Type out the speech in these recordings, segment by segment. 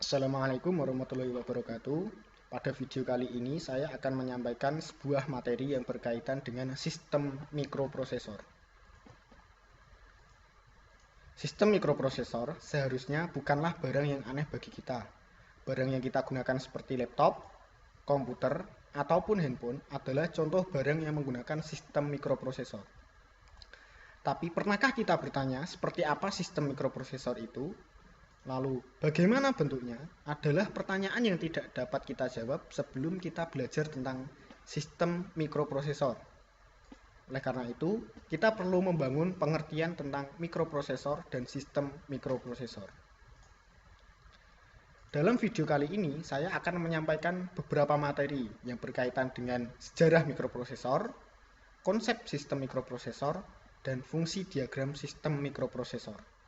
Assalamualaikum warahmatullahi wabarakatuh. Pada video kali ini saya akan menyampaikan sebuah materi yang berkaitan dengan sistem mikroprosesor. Sistem mikroprosesor seharusnya bukanlah barang yang aneh bagi kita. Barang yang kita gunakan seperti laptop, komputer, ataupun handphone adalah contoh barang yang menggunakan sistem mikroprosesor. Tapi pernahkah kita bertanya seperti apa sistem mikroprosesor itu? Lalu, bagaimana bentuknya? Adalah pertanyaan yang tidak dapat kita jawab sebelum kita belajar tentang sistem mikroprosesor. Oleh karena itu, kita perlu membangun pengertian tentang mikroprosesor dan sistem mikroprosesor. Dalam video kali ini, saya akan menyampaikan beberapa materi yang berkaitan dengan sejarah mikroprosesor, konsep sistem mikroprosesor, dan fungsi diagram sistem mikroprosesor.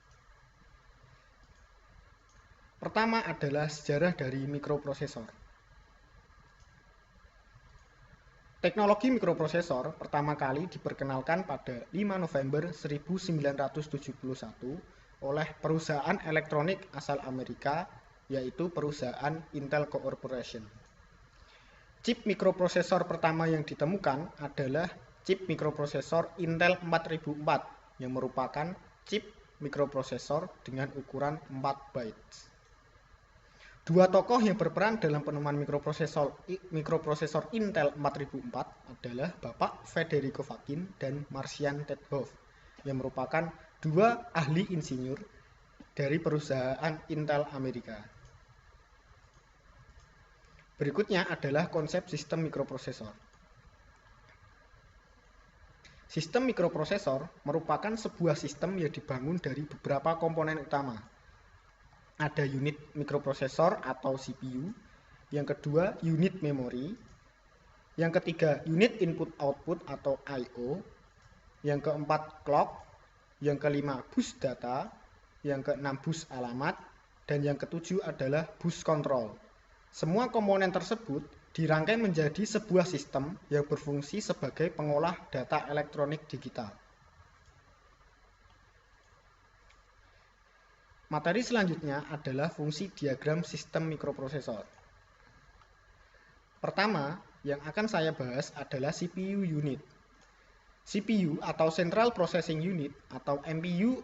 Pertama adalah sejarah dari mikroprosesor. Teknologi mikroprosesor pertama kali diperkenalkan pada 5 November 1971 oleh perusahaan elektronik asal Amerika, yaitu perusahaan Intel Corporation. Chip mikroprosesor pertama yang ditemukan adalah chip mikroprosesor Intel 4004 yang merupakan chip mikroprosesor dengan ukuran 4 bytes. Dua tokoh yang berperan dalam penemuan mikroprosesor Intel 4004 adalah Bapak Federico Fakin dan Marcian Tethoff, yang merupakan dua ahli insinyur dari perusahaan Intel Amerika. Berikutnya adalah konsep sistem mikroprosesor. Sistem mikroprosesor merupakan sebuah sistem yang dibangun dari beberapa komponen utama. Ada unit mikroprosesor atau CPU, yang kedua unit memori, yang ketiga unit input-output atau I/O, yang keempat clock, yang kelima bus data, yang keenam bus alamat, dan yang ketujuh adalah bus control. Semua komponen tersebut dirangkai menjadi sebuah sistem yang berfungsi sebagai pengolah data elektronik digital. Materi selanjutnya adalah fungsi diagram sistem mikroprosesor. Pertama, yang akan saya bahas adalah CPU unit. CPU atau Central Processing Unit atau MPU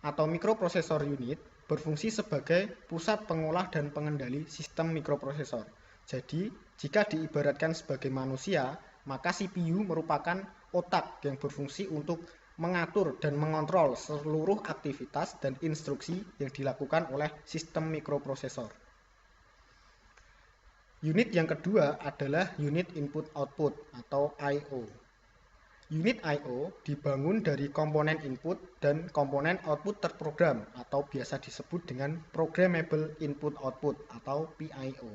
atau Microprocessor Unit berfungsi sebagai pusat pengolah dan pengendali sistem mikroprosesor. Jadi, jika diibaratkan sebagai manusia, maka CPU merupakan otak yang berfungsi untuk mengatur dan mengontrol seluruh aktivitas dan instruksi yang dilakukan oleh sistem mikroprosesor. Unit yang kedua adalah unit input-output atau I/O. Unit I/O dibangun dari komponen input dan komponen output terprogram atau biasa disebut dengan Programmable Input-Output atau PIO.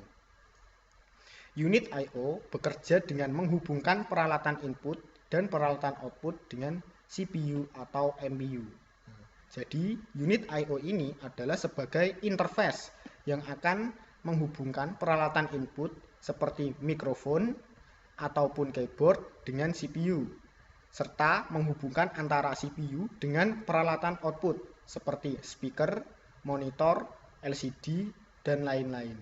Unit I/O bekerja dengan menghubungkan peralatan input dan peralatan output dengan CPU atau MPU. Jadi, unit I/O ini adalah sebagai interface yang akan menghubungkan peralatan input seperti mikrofon ataupun keyboard dengan CPU, serta menghubungkan antara CPU dengan peralatan output seperti speaker, monitor, LCD, dan lain-lain.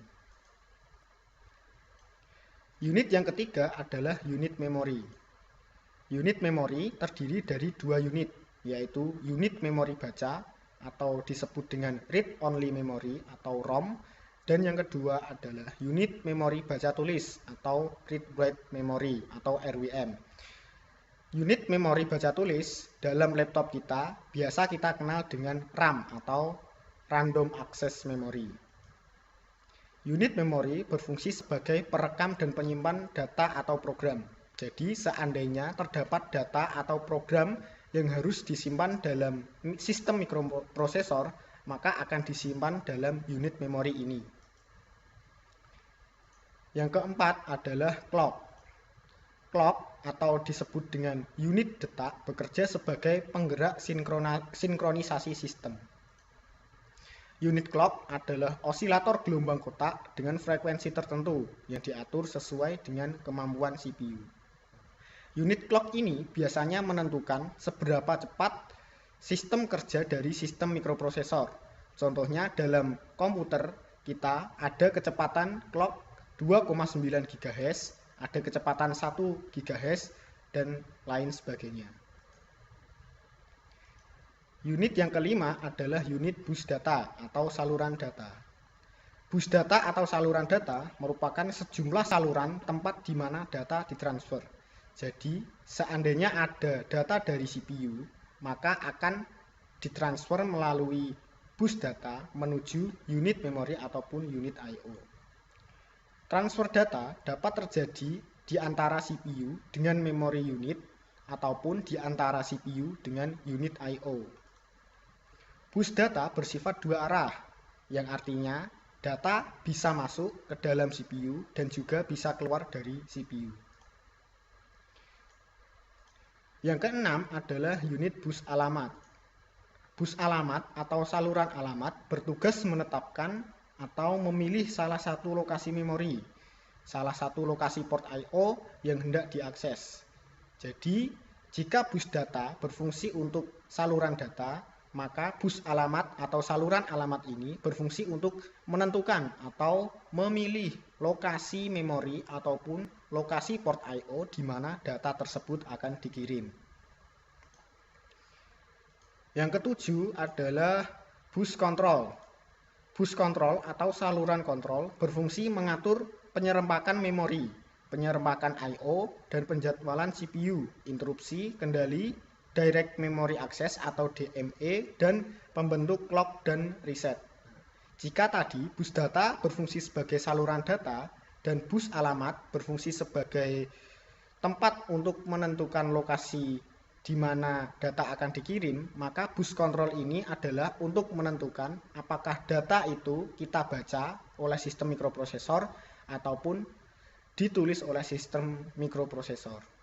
Unit yang ketiga adalah unit memori. Unit memori terdiri dari dua unit, yaitu unit memori baca atau disebut dengan read-only memory atau ROM, dan yang kedua adalah unit memori baca tulis atau read-write memory atau RWM. Unit memori baca tulis dalam laptop kita biasa kita kenal dengan RAM atau Random Access Memory. Unit memori berfungsi sebagai perekam dan penyimpan data atau program. Jadi seandainya terdapat data atau program yang harus disimpan dalam sistem mikroprosesor, maka akan disimpan dalam unit memori ini. Yang keempat adalah clock. Clock atau disebut dengan unit detak bekerja sebagai penggerak sinkronisasi sistem. Unit clock adalah osilator gelombang kotak dengan frekuensi tertentu yang diatur sesuai dengan kemampuan CPU. Unit clock ini biasanya menentukan seberapa cepat sistem kerja dari sistem mikroprosesor. Contohnya dalam komputer, kita ada kecepatan clock 2,9 GHz, ada kecepatan 1 GHz, dan lain sebagainya. Unit yang kelima adalah unit bus data atau saluran data. Bus data atau saluran data merupakan sejumlah saluran tempat di mana data ditransfer. Jadi, seandainya ada data dari CPU, maka akan ditransfer melalui bus data menuju unit memori ataupun unit I/O. Transfer data dapat terjadi di antara CPU dengan memori unit ataupun di antara CPU dengan unit I/O. Bus data bersifat dua arah, yang artinya data bisa masuk ke dalam CPU dan juga bisa keluar dari CPU. Yang keenam adalah unit bus alamat. Bus alamat atau saluran alamat bertugas menetapkan atau memilih salah satu lokasi memori, salah satu lokasi port I/O yang hendak diakses. Jadi, jika bus data berfungsi untuk saluran data, maka bus alamat atau saluran alamat ini berfungsi untuk menentukan atau memilih lokasi memori ataupun lokasi port I/O di mana data tersebut akan dikirim. Yang ketujuh adalah bus kontrol. Bus kontrol atau saluran kontrol berfungsi mengatur penyerempakan memori, penyerempakan I/O, dan penjadwalan CPU, interupsi, kendali, Direct Memory Access atau DMA, dan pembentuk clock dan reset. Jika tadi bus data berfungsi sebagai saluran data dan bus alamat berfungsi sebagai tempat untuk menentukan lokasi di mana data akan dikirim, maka bus kontrol ini adalah untuk menentukan apakah data itu kita baca oleh sistem mikroprosesor ataupun ditulis oleh sistem mikroprosesor.